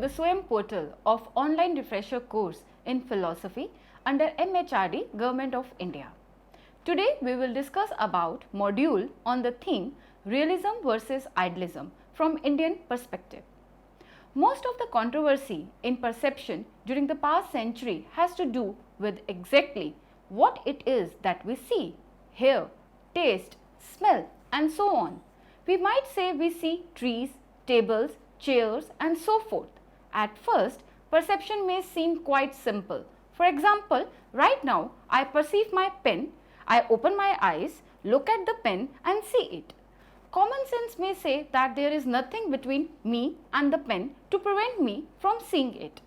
the SWAYAM portal of online refresher course in philosophy under MHRD, Government of India. Today we will discuss about module on the theme Realism versus Idealism from Indian perspective. Most of the controversy in perception during the past century has to do with exactly what it is that we see, hear, taste, smell and so on. We might say we see trees, tables, chairs and so forth. At first, perception may seem quite simple. For example, right now I perceive my pen, I open my eyes, look at the pen and see it. Common sense may say that there is nothing between me and the pen to prevent me from seeing it.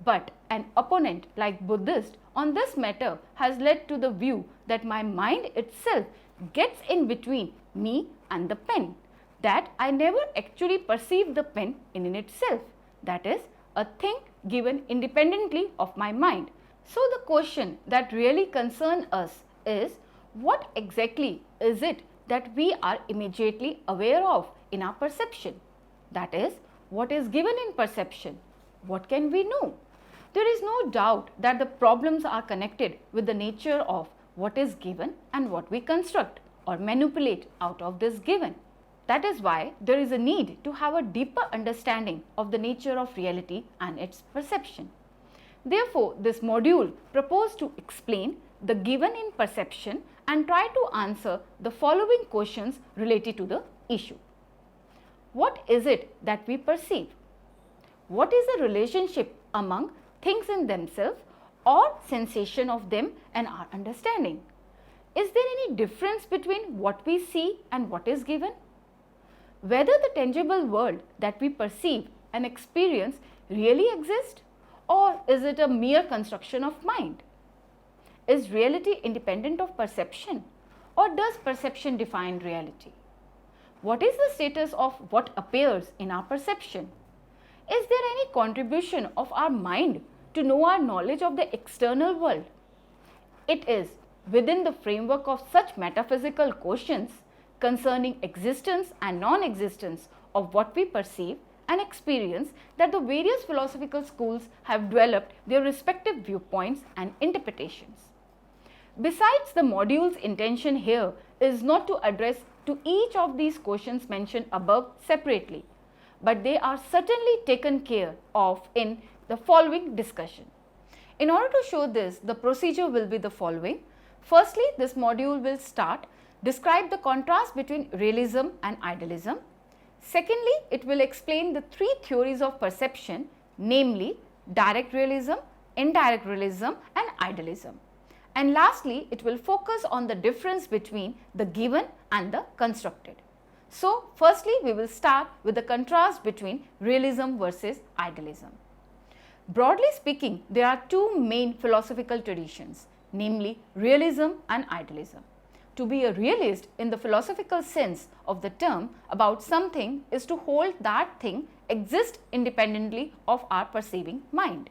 But an opponent like Buddhist on this matter has led to the view that my mind itself gets in between me and the pen, that I never actually perceive the pen in itself, that is, a thing given independently of my mind. So the question that really concerns us is, what exactly is it that we are immediately aware of in our perception? That is, what is given in perception? What can we know? There is no doubt that the problems are connected with the nature of what is given and what we construct or manipulate out of this given. That is why there is a need to have a deeper understanding of the nature of reality and its perception. Therefore, this module proposed to explain the given in perception and try to answer the following questions related to the issue. What is it that we perceive? What is the relationship among things in themselves or sensation of them and our understanding? Is there any difference between what we see and what is given? Whether the tangible world that we perceive and experience really exists, or is it a mere construction of mind? Is reality independent of perception, or does perception define reality? What is the status of what appears in our perception? Is there any contribution of our mind to know our knowledge of the external world? It is within the framework of such metaphysical questions concerning existence and non-existence of what we perceive and experience that the various philosophical schools have developed their respective viewpoints and interpretations. Besides, the module's intention here is not to address to each of these questions mentioned above separately, but they are certainly taken care of in the following discussion. In order to show this, the procedure will be the following. Firstly, this module will describe the contrast between realism and idealism. Secondly, it will explain the three theories of perception, namely direct realism, indirect realism and idealism. And lastly, it will focus on the difference between the given and the constructed. So, firstly, we will start with the contrast between realism versus idealism. Broadly speaking, there are two main philosophical traditions, namely realism and idealism. To be a realist in the philosophical sense of the term about something is to hold that thing exists independently of our perceiving mind.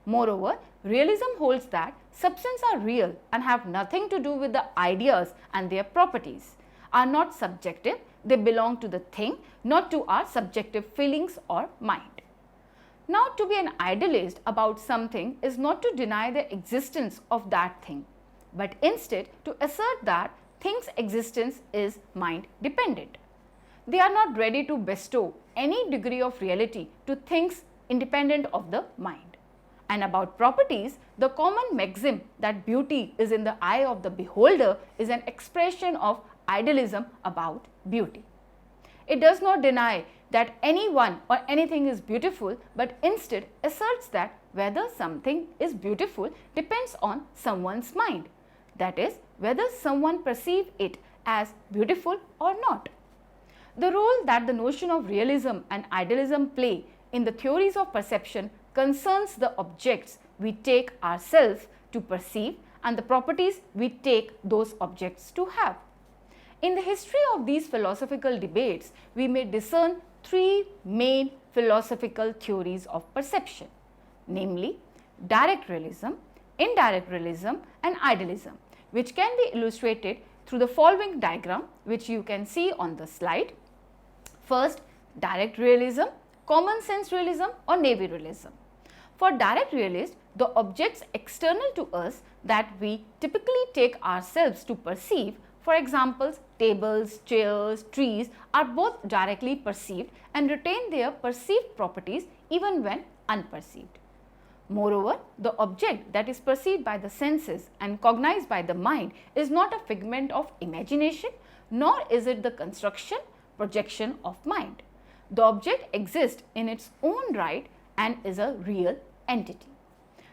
Moreover, realism holds that substances are real and have nothing to do with the ideas, and their properties are not subjective, they belong to the thing, not to our subjective feelings or mind. Now, to be an idealist about something is not to deny the existence of that thing, but instead to assert that things' existence is mind dependent. They are not ready to bestow any degree of reality to things independent of the mind. And about properties, the common maxim that beauty is in the eye of the beholder is an expression of idealism about beauty. It does not deny that anyone or anything is beautiful, but instead asserts that whether something is beautiful depends on someone's mind. That is, whether someone perceives it as beautiful or not. The role that the notion of realism and idealism play in the theories of perception concerns the objects we take ourselves to perceive and the properties we take those objects to have. In the history of these philosophical debates, we may discern three main philosophical theories of perception, namely direct realism, indirect realism and idealism, which can be illustrated through the following diagram which you can see on the slide. First, direct realism, common sense realism or navy realism. For direct realists, the objects external to us that we typically take ourselves to perceive, for example, tables, chairs, trees, are both directly perceived and retain their perceived properties even when unperceived. Moreover, the object that is perceived by the senses and cognized by the mind is not a figment of imagination, nor is it the construction, projection of mind. The object exists in its own right and is a real entity.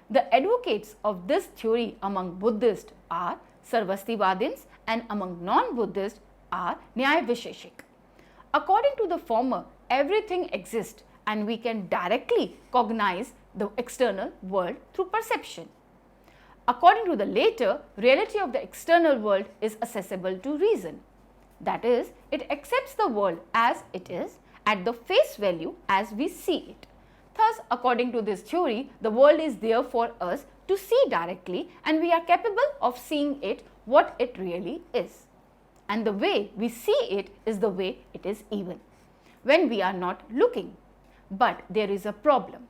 The advocates of this theory among Buddhists are Sarvastivadins and among non-Buddhists are Nyaya Visheshik. According to the former, everything exists and we can directly cognize the external world through perception. According to the later, reality of the external world is accessible to reason. That is, it accepts the world as it is at the face value as we see it. Thus, according to this theory, the world is there for us to see directly and we are capable of seeing it what it really is. And the way we see it is the way it is even, when we are not looking. But there is a problem.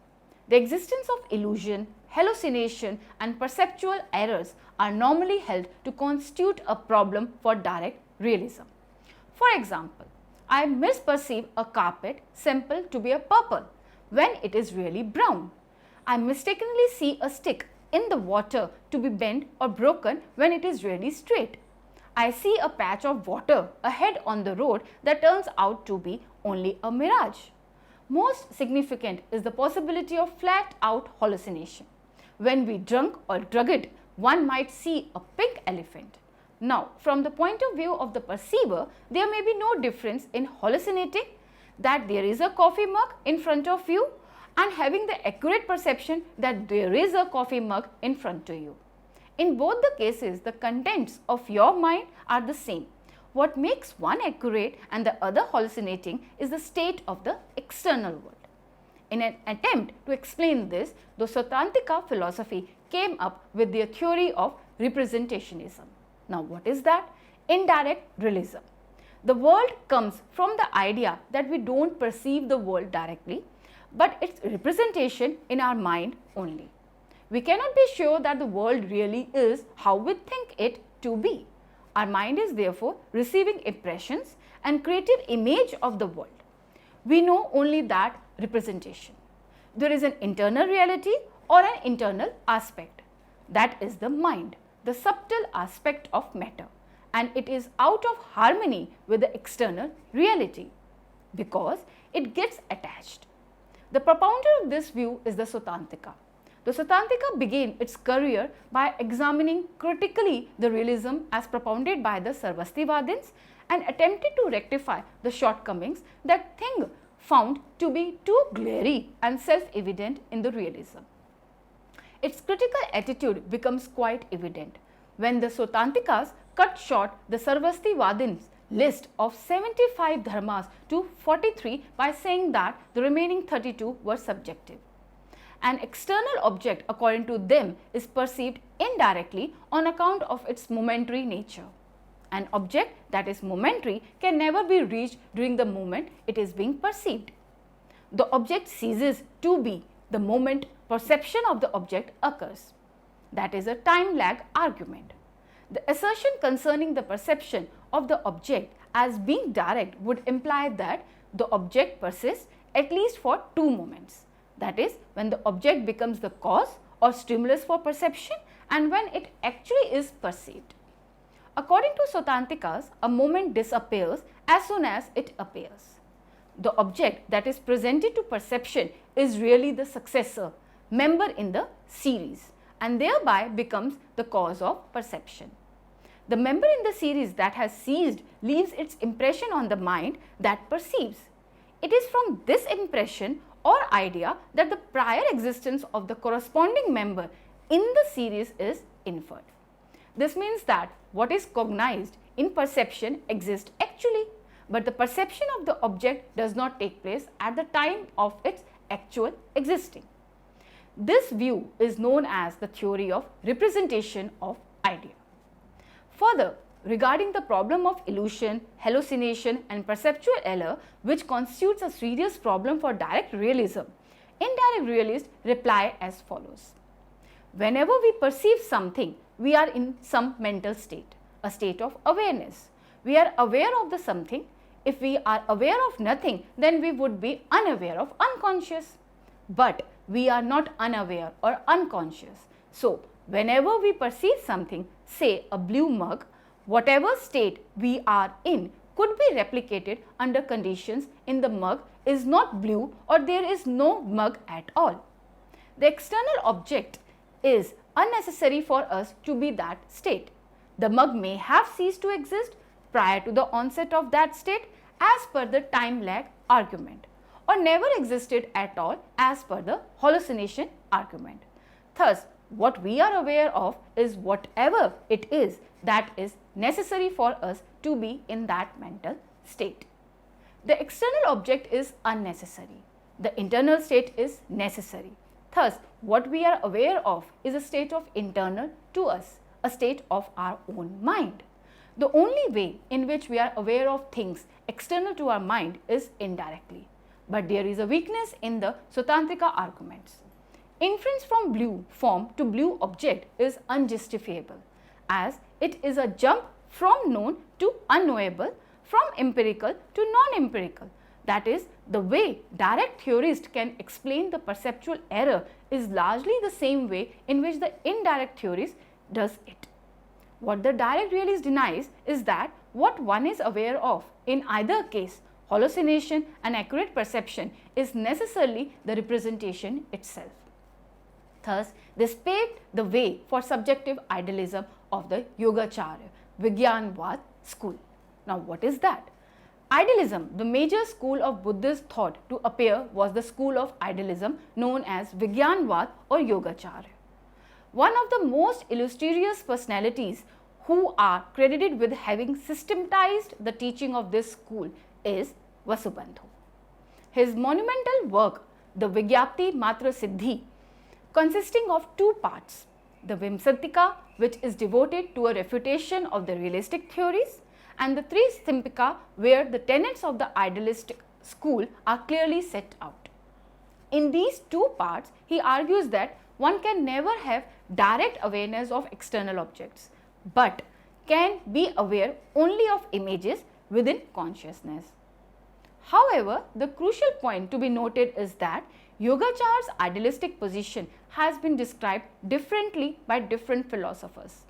The existence of illusion, hallucination and perceptual errors are normally held to constitute a problem for direct realism. For example, I misperceive a carpet sample to be a purple when it is really brown. I mistakenly see a stick in the water to be bent or broken when it is really straight. I see a patch of water ahead on the road that turns out to be only a mirage. Most significant is the possibility of flat-out hallucination. When we drunk or drugged, one might see a pink elephant. Now, from the point of view of the perceiver, there may be no difference in hallucinating that there is a coffee mug in front of you and having the accurate perception that there is a coffee mug in front of you. In both the cases, the contents of your mind are the same. What makes one accurate and the other hallucinating is the state of the external world. In an attempt to explain this, the Sautantika philosophy came up with their theory of representationism. Now, what is that? Indirect realism. The world comes from the idea that we don't perceive the world directly, but its representation in our mind only. We cannot be sure that the world really is how we think it to be. Our mind is therefore receiving impressions and creative image of the world. We know only that representation. There is an internal reality or an internal aspect. That is the mind, the subtle aspect of matter, and it is out of harmony with the external reality because it gets attached. The propounder of this view is the Sautantika. The Sautantika began its career by examining critically the realism as propounded by the Sarvastivadins and attempted to rectify the shortcomings that thing found to be too glary and self-evident in the realism. Its critical attitude becomes quite evident when the Sautantikas cut short the Sarvastivadins' list of 75 dharmas to 43 by saying that the remaining 32 were subjective. An external object, according to them, is perceived indirectly on account of its momentary nature. An object that is momentary can never be reached during the moment it is being perceived. The object ceases to be the moment perception of the object occurs. That is a time lag argument. The assertion concerning the perception of the object as being direct would imply that the object persists at least for two moments. That is, when the object becomes the cause or stimulus for perception and when it actually is perceived. According to Sautantikas, a moment disappears as soon as it appears. The object that is presented to perception is really the successor, member in the series, and thereby becomes the cause of perception. The member in the series that has ceased leaves its impression on the mind that perceives. It is from this impression or idea that the prior existence of the corresponding member in the series is inferred. This means that what is cognized in perception exists actually, but the perception of the object does not take place at the time of its actual existing. This view is known as the theory of representation of idea. Further, regarding the problem of illusion, hallucination and perceptual error, which constitutes a serious problem for direct realism, indirect realists reply as follows. Whenever we perceive something, we are in some mental state, a state of awareness. We are aware of the something. If we are aware of nothing, then we would be unaware of unconscious. But we are not unaware or unconscious. So, whenever we perceive something, say a blue mug, whatever state we are in could be replicated under conditions in the mug is not blue or there is no mug at all. The external object is unnecessary for us to be that state. The mug may have ceased to exist prior to the onset of that state as per the time lag argument, or never existed at all as per the hallucination argument. Thus, what we are aware of is whatever it is that is necessary for us to be in that mental state. The external object is unnecessary. The internal state is necessary. Thus, what we are aware of is a state of internal to us, a state of our own mind. The only way in which we are aware of things external to our mind is indirectly. But there is a weakness in the Sutantrika arguments. Inference from blue form to blue object is unjustifiable, as it is a jump from known to unknowable, from empirical to non-empirical. That is, the way direct theorists can explain the perceptual error is largely the same way in which the indirect theorist does it. What the direct realist denies is that what one is aware of, in either case, hallucination and accurate perception, is necessarily the representation itself. Thus, this paved the way for subjective idealism of the Yogacarya, Vigyanvad school. Now, what is that? Idealism, the major school of Buddhist thought to appear, was the school of idealism known as Vigyanvad or Yogacarya. One of the most illustrious personalities who are credited with having systematized the teaching of this school is Vasubandhu. His monumental work, the Vigyapti Matra Siddhi, consisting of two parts, the Vimsatika, which is devoted to a refutation of the realistic theories, and the Tristimpika, where the tenets of the idealistic school are clearly set out. In these two parts, he argues that one can never have direct awareness of external objects, but can be aware only of images within consciousness. However, the crucial point to be noted is that Yogacarya's idealistic position has been described differently by different philosophers,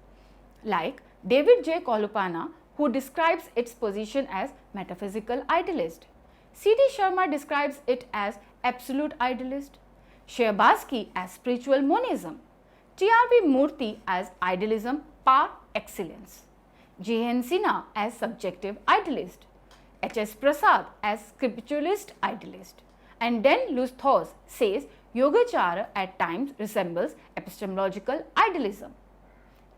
like David J. Kolupana, who describes its position as metaphysical idealist. C.D. Sharma describes it as absolute idealist, Sherbatsky as spiritual monism, T.R.B. Murthy as idealism par excellence, J.N. Sinha as subjective idealist, H.S. Prasad as scripturalist idealist, and Den Lusthaus says Yogacarya at times resembles epistemological idealism.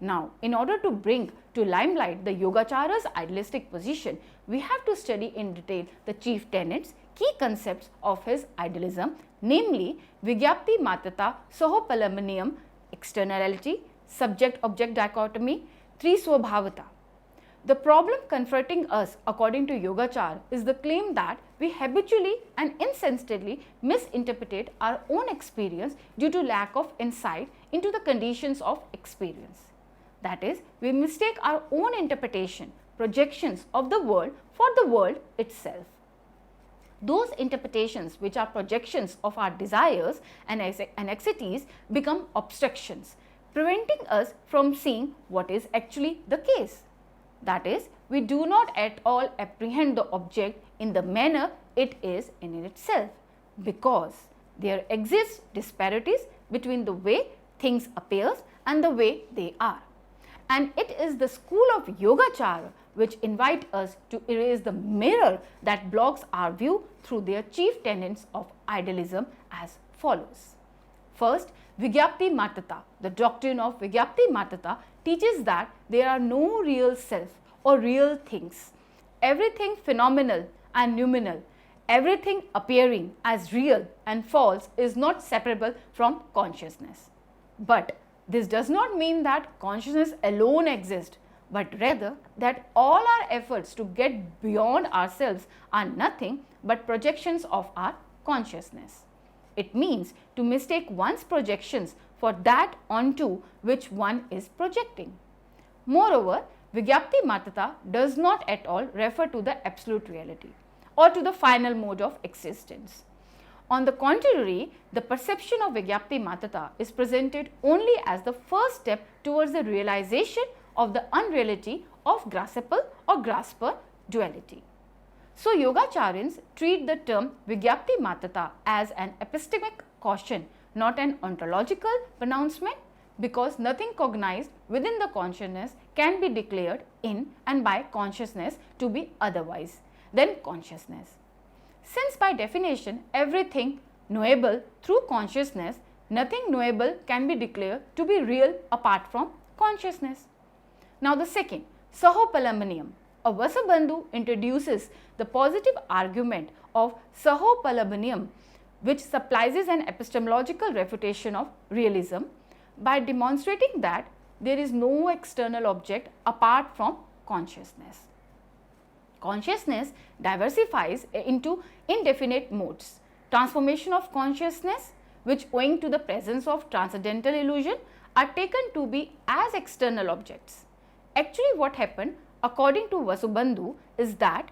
Now, in order to bring to limelight the Yogacarya's idealistic position, we have to study in detail the chief tenets, key concepts of his idealism, namely Vigyapti Matata Sohopalamaniam, externality, subject-object dichotomy, Triswabhavata. The problem confronting us, according to Yogacarya, is the claim that we habitually and insensibly misinterpret our own experience due to lack of insight into the conditions of experience. That is, we mistake our own interpretation, projections of the world for the world itself. Those interpretations which are projections of our desires and anxieties become obstructions, preventing us from seeing what is actually the case. That is, we do not at all apprehend the object in the manner it is in itself, because there exist disparities between the way things appears and the way they are. And it is the school of Yogacarya which invite us to erase the mirror that blocks our view through their chief tenets of idealism as follows. First, Vigyapti Matata. The doctrine of Vigyapti Matata teaches that there are no real self or real things. Everything phenomenal and noumenal, everything appearing as real and false is not separable from consciousness. But this does not mean that consciousness alone exists, but rather that all our efforts to get beyond ourselves are nothing but projections of our consciousness. It means to mistake one's projections for that onto which one is projecting. Moreover, Vigyapti Matata does not at all refer to the absolute reality or to the final mode of existence. On the contrary, the perception of Vigyapti Matata is presented only as the first step towards the realization of the unreality of graspable or grasper duality. So, Yogacharyans treat the term Vigyapti Matata as an epistemic caution, not an ontological pronouncement, because nothing cognized within the consciousness can be declared in and by consciousness to be otherwise than consciousness. Since by definition everything knowable through consciousness, nothing knowable can be declared to be real apart from consciousness. Now the second, Sahopalambaniam. A Vasubandhu introduces the positive argument of Sahopalambaniam, which supplies an epistemological refutation of realism by demonstrating that there is no external object apart from consciousness. Consciousness diversifies into indefinite modes. Transformation of consciousness, which owing to the presence of transcendental illusion are taken to be as external objects. Actually, what happened according to Vasubandhu is that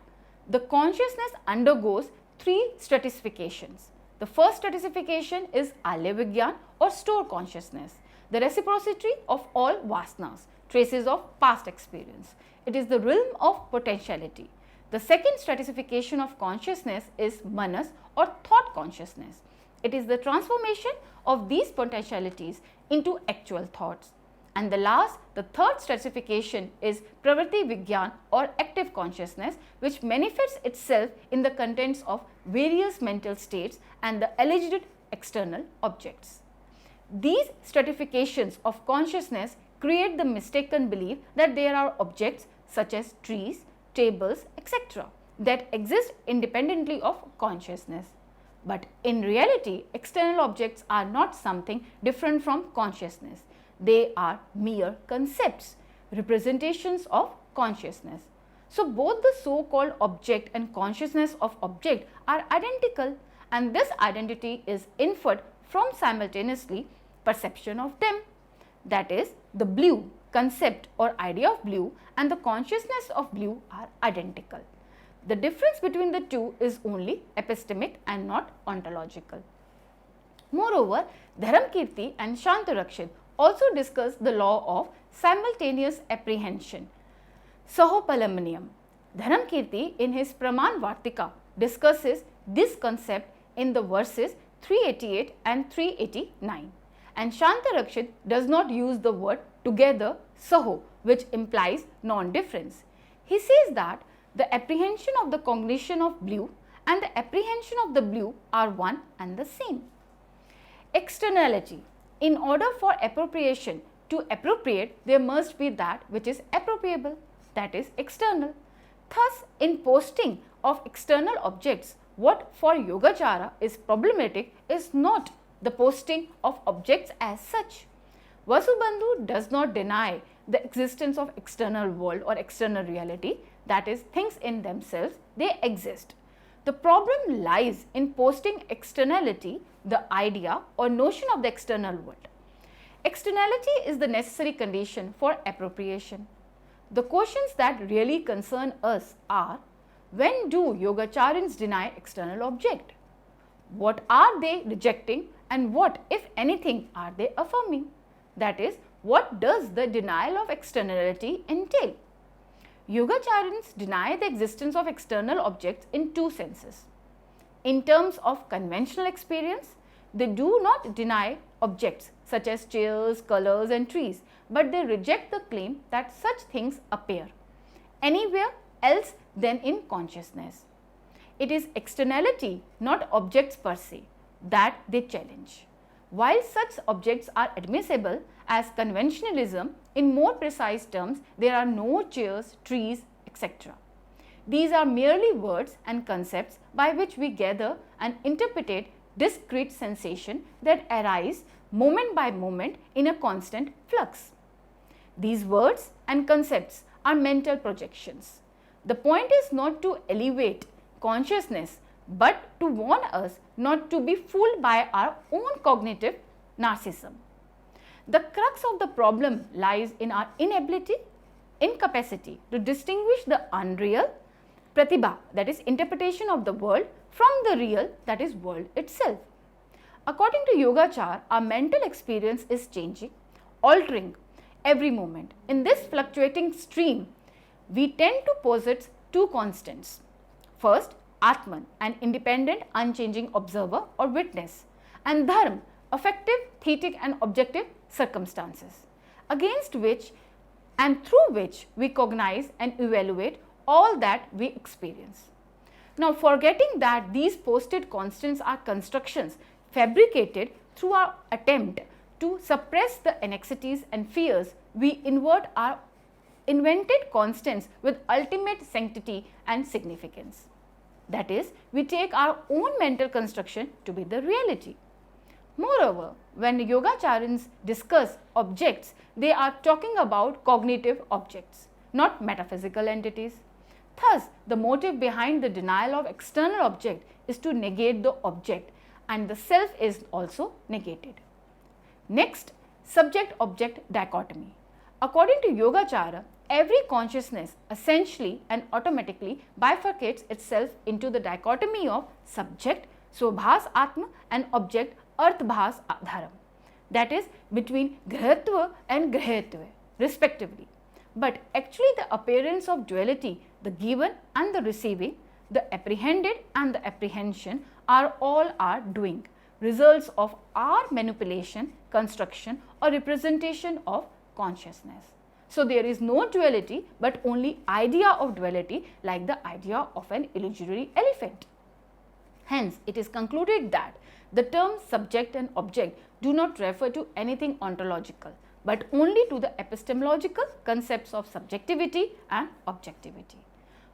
the consciousness undergoes three stratifications. The first stratification is Alya Vigyan or store consciousness, the reciprocity of all vasanas, traces of past experience. It is the realm of potentiality. The second stratification of consciousness is Manas or thought consciousness. It is the transformation of these potentialities into actual thoughts. And the third stratification is Pravritti Vigyan or active consciousness, which manifests itself in the contents of various mental states and the alleged external objects. These stratifications of consciousness create the mistaken belief that there are objects such as trees, tables, etc. that exist independently of consciousness. But in reality, external objects are not something different from consciousness. They are mere concepts, representations of consciousness. So, both the so-called object and consciousness of object are identical, and this identity is inferred from simultaneously perception of them. That is, the blue concept or idea of blue and the consciousness of blue are identical. The difference between the two is only epistemic and not ontological. Moreover, Dharamkirti and Shantarakshit also discuss the law of simultaneous apprehension, Sahopalambaniam. Dharamkirti in his Praman Vartika discusses this concept in the verses 388 and 389, and Shantarakshit does not use the word together Saho, which implies non-difference. He says that the apprehension of the cognition of blue and the apprehension of the blue are one and the same. Externality. In order for appropriation to appropriate, there must be that which is appropriable, that is external. Thus, in posting of external objects, what for Yogacara is problematic is not the posting of objects as such. Vasubandhu does not deny the existence of external world or external reality, that is, things in themselves, they exist. The problem lies in posting externality, the idea or notion of the external world. Externality is the necessary condition for appropriation. The questions that really concern us are, when do Yogacharyans deny external object? What are they rejecting and what, if anything, are they affirming? That is, what does the denial of externality entail? Yogacharyans deny the existence of external objects in two senses. In terms of conventional experience, they do not deny objects such as chairs, colors and trees, but they reject the claim that such things appear anywhere else than in consciousness. It is externality, not objects per se, that they challenge. While such objects are admissible as conventionalism, in more precise terms, there are no chairs, trees, etc. These are merely words and concepts by which we gather and interpret discrete sensation that arise moment by moment in a constant flux. These words and concepts are mental projections. The point is not to elevate consciousness but to warn us not to be fooled by our own cognitive narcissism. The crux of the problem lies in our incapacity to distinguish the unreal, pratibha, that is interpretation of the world, from the real, that is world itself. According to Yogacara, our mental experience is changing, altering every moment. In this fluctuating stream, we tend to posit two constants. First, Atman, an independent, unchanging observer or witness, and Dharma, affective, thetic and objective circumstances, against which and through which we cognize and evaluate all that we experience. Now, forgetting that these posted constants are constructions fabricated through our attempt to suppress the anxieties and fears, we invert our invented constants with ultimate sanctity and significance. That is, we take our own mental construction to be the reality. Moreover, when Yogacarans discuss objects, they are talking about cognitive objects, not metaphysical entities. Thus, the motive behind the denial of external object is to negate the object, and the self is also negated. Next, subject-object dichotomy. According to Yogacara, every consciousness essentially and automatically bifurcates itself into the dichotomy of subject, Swabhas Atma, and object, Arthbhas Dharam, that is between Grahatva and Grahitva respectively. But actually the appearance of duality, the given and the receiving, the apprehended and the apprehension are all our doing, results of our manipulation, construction or representation of consciousness. So there is no duality but only idea of duality, like the idea of an illusory elephant. Hence, it is concluded that the terms subject and object do not refer to anything ontological, but only to the epistemological concepts of subjectivity and objectivity.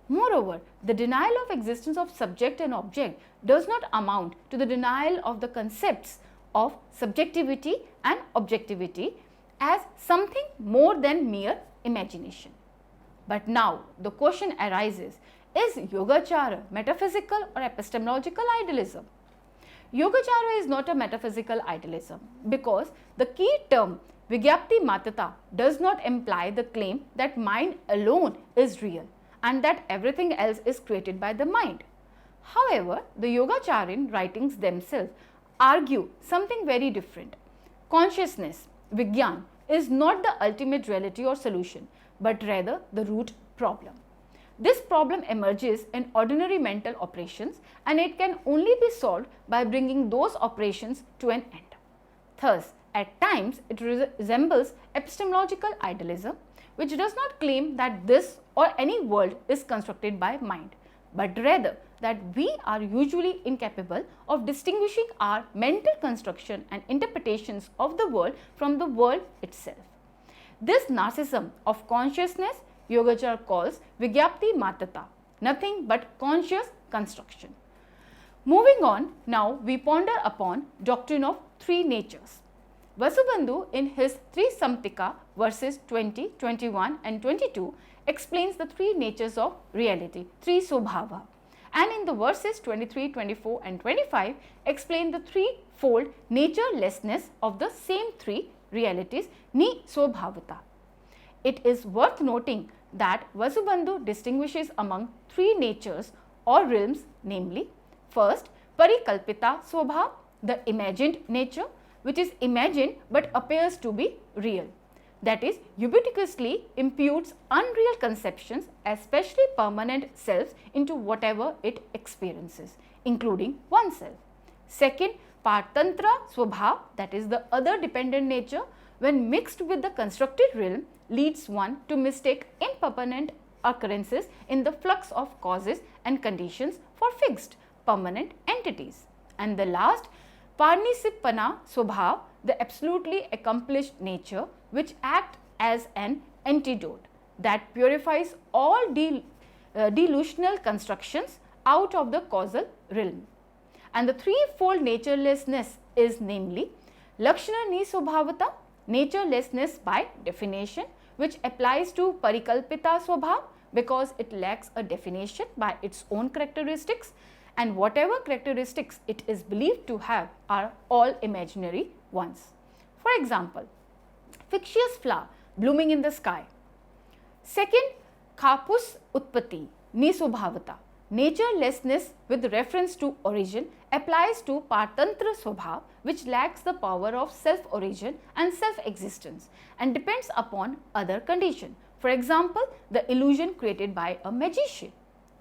Moreover, the denial of existence of subject and object does not amount to the denial of the concepts of subjectivity and objectivity as something more than mere imagination. But now the question arises, is Yogacara metaphysical or epistemological idealism? Yogacara is not a metaphysical idealism because the key term Vigyapti Matata does not imply the claim that mind alone is real and that everything else is created by the mind. However, the Yogacharan writings themselves argue something very different. Consciousness, Vigyan, is not the ultimate reality or solution, but rather the root problem. This problem emerges in ordinary mental operations and it can only be solved by bringing those operations to an end. Thus, at times it resembles epistemological idealism, which does not claim that this or any world is constructed by mind, but rather that we are usually incapable of distinguishing our mental construction and interpretations of the world from the world itself. This narcissism of consciousness Yogacara calls Vigyapti Matata, nothing but conscious construction. Moving on, now we ponder upon doctrine of three natures. Vasubandhu in his Trisamtika verses 20, 21 and 22 explains the three natures of reality, Tri Swabhava, and in the verses 23, 24 and 25 explain the threefold naturelessness of the same three realities, Ni Swabhavata. It is worth noting that Vasubandhu distinguishes among three natures or realms, namely, first, Parikalpita Swabhav, the imagined nature, which is imagined but appears to be real. That is, ubiquitously imputes unreal conceptions, especially permanent selves, into whatever it experiences, including oneself. Second, Partantra Swabhav, that is the other dependent nature, when mixed with the constructed realm, leads one to mistake impermanent occurrences in the flux of causes and conditions for fixed, permanent entities. And the last, Parnisipana Swabhav, the absolutely accomplished nature, which acts as an antidote that purifies all delusional constructions out of the causal realm. And the threefold naturelessness is namely, Lakshana Ni Swabhavata, naturelessness by definition, which applies to Parikalpita Swabhav because it lacks a definition by its own characteristics, and whatever characteristics it is believed to have are all imaginary ones. For example, fictitious flower blooming in the sky. Second, Khapus Utpatti Niswabhavata. Naturelessness with reference to origin applies to Partantra Swabhav, which lacks the power of self-origin and self-existence and depends upon other conditions. For example, the illusion created by a magician.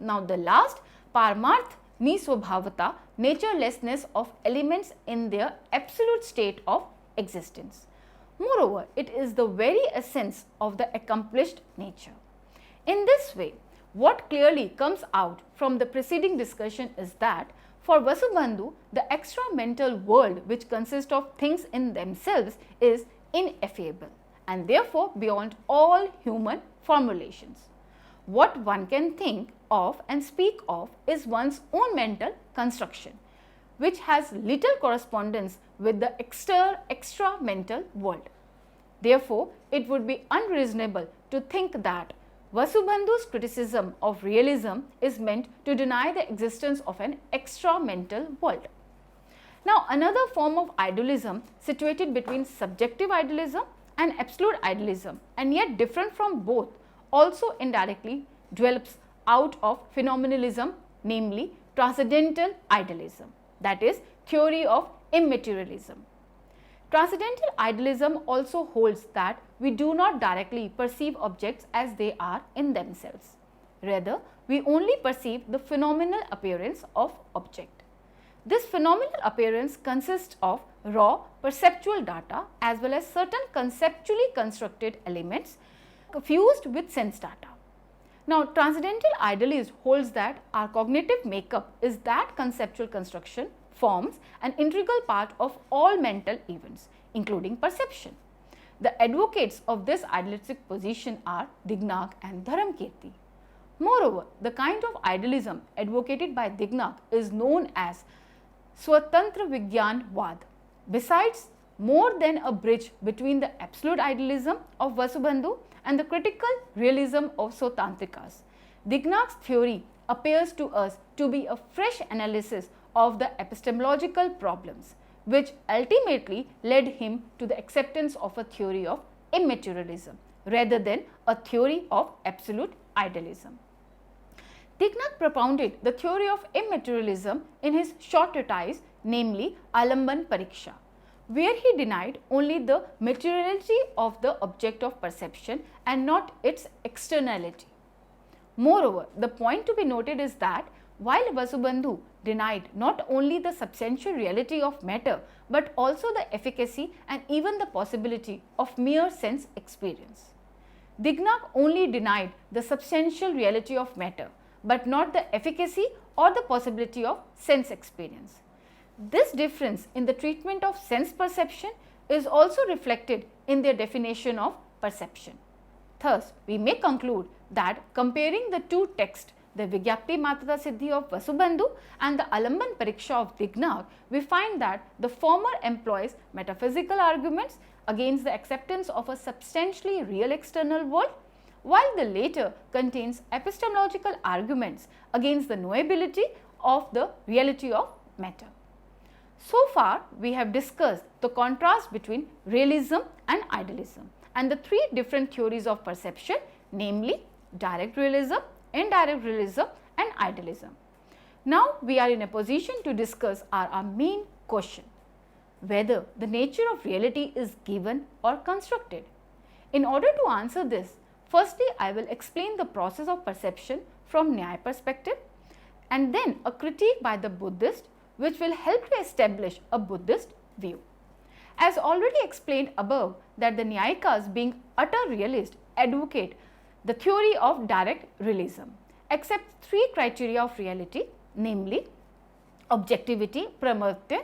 Now the last, Parmarth Niswabhavata, naturelessness of elements in their absolute state of existence. Moreover, it is the very essence of the accomplished nature. In this way, what clearly comes out from the preceding discussion is that for Vasubandhu, the extra-mental world which consists of things in themselves is ineffable and therefore beyond all human formulations. What one can think of and speak of is one's own mental construction, which has little correspondence with the extra-mental world. Therefore, it would be unreasonable to think that Vasubandhu's criticism of realism is meant to deny the existence of an extra-mental world. Now, another form of idealism situated between subjective idealism and absolute idealism and yet different from both also indirectly develops out of phenomenalism, namely Transcendental Idealism, that is, theory of immaterialism. Transcendental Idealism also holds that we do not directly perceive objects as they are in themselves. Rather, we only perceive the phenomenal appearance of object. This phenomenal appearance consists of raw perceptual data as well as certain conceptually constructed elements fused with sense data. Now, Transcendental Idealist holds that our cognitive makeup is that conceptual construction forms an integral part of all mental events, including perception. The advocates of this idealistic position are Dignac and Dharamkirti. Moreover, the kind of idealism advocated by Dignac is known as Swatantra Vigyan Vad. Besides, more than a bridge between the absolute idealism of Vasubandhu and the critical realism of Swatantrikas, Dignac's theory appears to us to be a fresh analysis of the epistemological problems, which ultimately led him to the acceptance of a theory of immaterialism rather than a theory of absolute idealism. Dignac propounded the theory of immaterialism in his short treatise, namely Alamban Pariksha, where he denied only the materiality of the object of perception and not its externality. Moreover, the point to be noted is that while Vasubandhu denied not only the substantial reality of matter but also the efficacy and even the possibility of mere sense experience, Dignac only denied the substantial reality of matter but not the efficacy or the possibility of sense experience. This difference in the treatment of sense perception is also reflected in their definition of perception. Thus, we may conclude that comparing the two texts, the Vigyapti Matrata Siddhi of Vasubandhu and the Alamban Pariksha of Dignac, we find that the former employs metaphysical arguments against the acceptance of a substantially real external world, while the later contains epistemological arguments against the knowability of the reality of matter. So far, we have discussed the contrast between realism and idealism and the three different theories of perception, namely direct realism, indirect realism and idealism. Now, we are in a position to discuss our main question, whether the nature of reality is given or constructed. In order to answer this, firstly, I will explain the process of perception from Nyaya perspective and then a critique by the Buddhist which will help to establish a Buddhist view. As already explained above that the Nyayikas being utter realist advocate the theory of direct realism, accept three criteria of reality, namely objectivity, pramatya,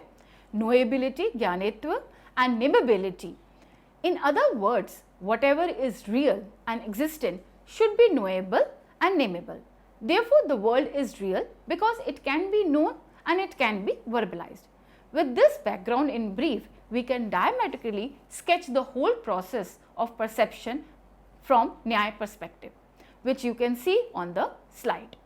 knowability, jnanetva and nameability. In other words, whatever is real and existent should be knowable and nameable. Therefore, the world is real because it can be known and it can be verbalized. With this background in brief, we can diametrically sketch the whole process of perception from Nyaya perspective, which you can see on the slide.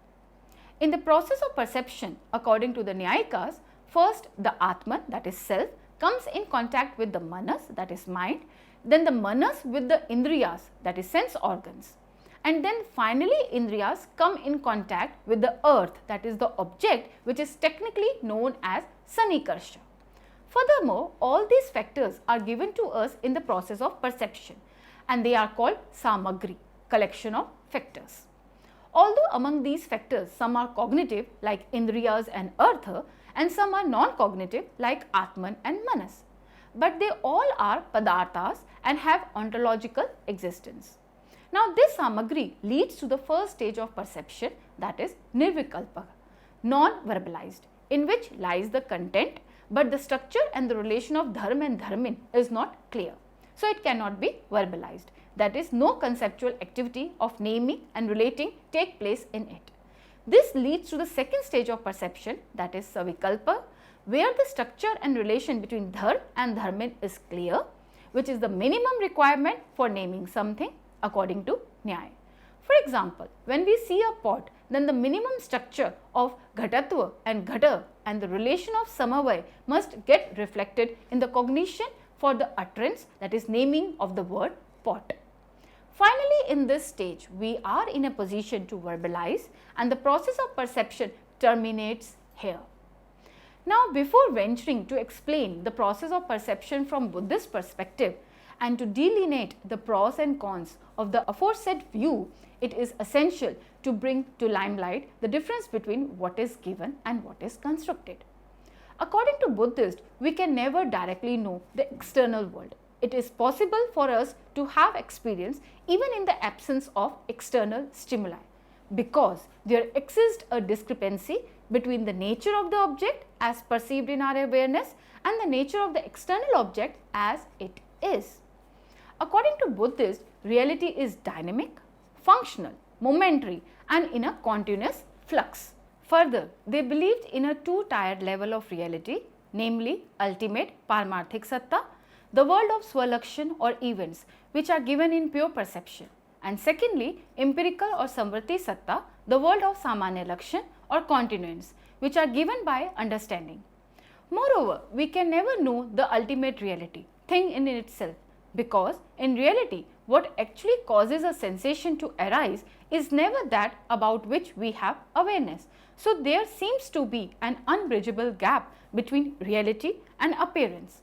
In the process of perception, according to the Nyayikas, first the Atman, that is self, comes in contact with the Manas, that is mind, then the Manas with the Indriyas, that is sense organs, and then finally Indriyas come in contact with the earth, that is the object, which is technically known as Sanikarsha. Furthermore, all these factors are given to us in the process of perception, and they are called samagri, collection of factors. Although among these factors some are cognitive like Indriyas and Artha, and some are non-cognitive like Atman and Manas, but they all are padarthas and have ontological existence. Now this samagri leads to the first stage of perception, that is nirvikalpa, non-verbalized, in which lies the content, but the structure and the relation of dharma and dharmin is not clear. So it cannot be verbalized. That is, no conceptual activity of naming and relating take place in it. This leads to the second stage of perception, that is savikalpa, where the structure and relation between dhar and dharmin is clear, which is the minimum requirement for naming something according to Nyaya. For example, when we see a pot, then the minimum structure of ghatatva and ghata and the relation of samavay must get reflected in the cognition for the utterance, that is naming of the word pot. Finally, in this stage, we are in a position to verbalize, and the process of perception terminates here. Now, before venturing to explain the process of perception from Buddhist perspective and to delineate the pros and cons of the aforesaid view, it is essential to bring to limelight the difference between what is given and what is constructed. According to Buddhists, we can never directly know the external world. It is possible for us to have experience even in the absence of external stimuli, because there exists a discrepancy between the nature of the object as perceived in our awareness and the nature of the external object as it is. According to Buddhists, reality is dynamic, functional, momentary, and in a continuous flux. Further, they believed in a two-tiered level of reality, namely ultimate Paramarthik Satta, the world of Swalakshan or events which are given in pure perception, and secondly empirical or Samvrti Satta, the world of Samanya Lakshan or continuance which are given by understanding. Moreover, we can never know the ultimate reality, thing in itself, because in reality what actually causes a sensation to arise is never that about which we have awareness. So there seems to be an unbridgeable gap between reality and appearance.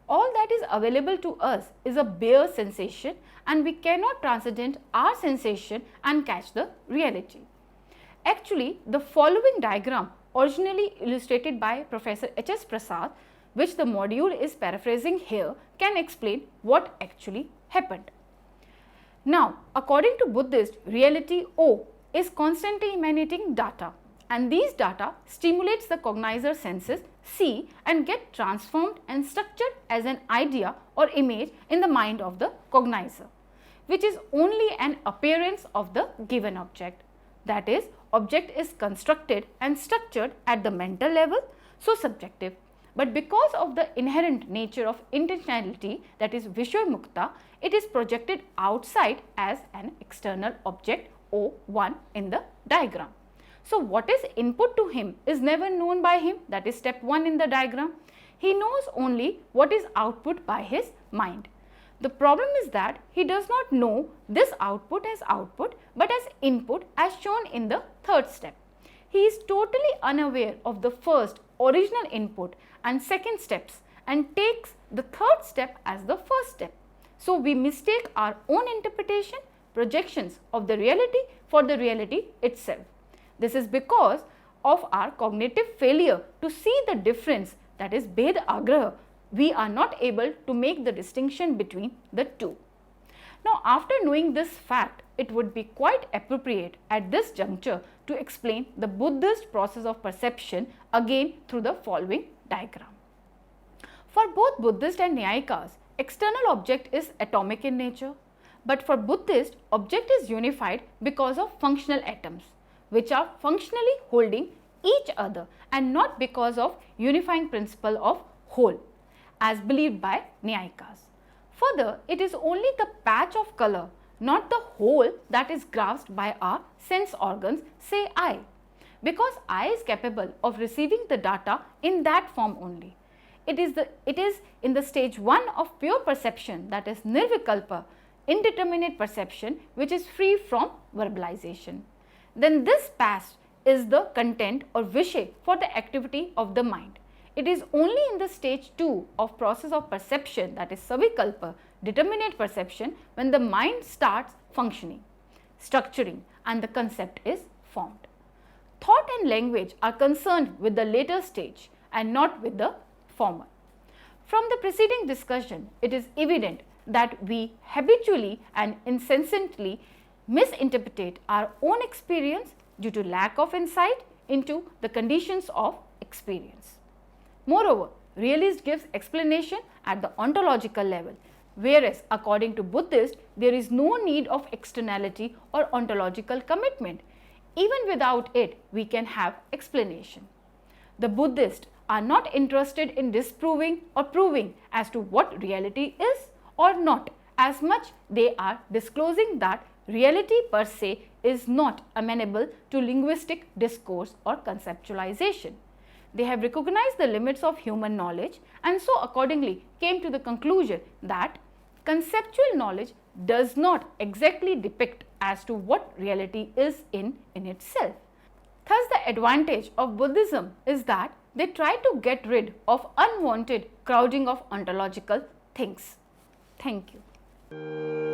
All that is available to us is a bare sensation, and we cannot transcend our sensation and catch the reality. Actually, the following diagram, originally illustrated by Professor H.S. Prasad, which the module is paraphrasing here, can explain what actually happened. Now, according to Buddhist, reality O is constantly emanating data, and these data stimulates the cognizer senses see and get transformed and structured as an idea or image in the mind of the cognizer, which is only an appearance of the given object. That is, object is constructed and structured at the mental level, so subjective. But because of the inherent nature of intentionality, that is Vishwamukta, it is projected outside as an external object O1 in the diagram. So what is input to him is never known by him, that is step 1 in the diagram. He knows only what is output by his mind. The problem is that he does not know this output as output but as input as shown in the third step. He is totally unaware of the first original input and second steps and takes the third step as the first step. So we mistake our own interpretation, projections of the reality for the reality itself. This is because of our cognitive failure to see the difference, that is Bhed Agraha. We are not able to make the distinction between the two. Now, after knowing this fact, it would be quite appropriate at this juncture to explain the Buddhist process of perception again through the following diagram. For both Buddhist and Nyayikas, external object is atomic in nature, but for Buddhist, object is unified because of functional atoms, which are functionally holding each other and not because of unifying principle of whole, as believed by Nyayikas. Further, it is only the patch of color, not the whole that is grasped by our sense organs, say I, because I is capable of receiving the data in that form only. It is in the stage 1 of pure perception, that is nirvikalpa, indeterminate perception, which is free from verbalization. Then this past is the content or vishay for the activity of the mind. It is only in the stage 2 of process of perception, that is savikalpa, determinate perception, when the mind starts functioning, structuring, and the concept is formed. Thought and language are concerned with the later stage and not with the former. From the preceding discussion, it is evident that we habitually and incessantly misinterpret our own experience due to lack of insight into the conditions of experience. Moreover, realist gives explanation at the ontological level, whereas according to Buddhist, there is no need of externality or ontological commitment. Even without it, we can have explanation. The Buddhists are not interested in disproving or proving as to what reality is or not, as much they are disclosing that reality per se is not amenable to linguistic discourse or conceptualization. They have recognized the limits of human knowledge and so accordingly came to the conclusion that conceptual knowledge does not exactly depict as to what reality is in itself. Thus, the advantage of Buddhism is that they try to get rid of unwanted crowding of ontological things. Thank you.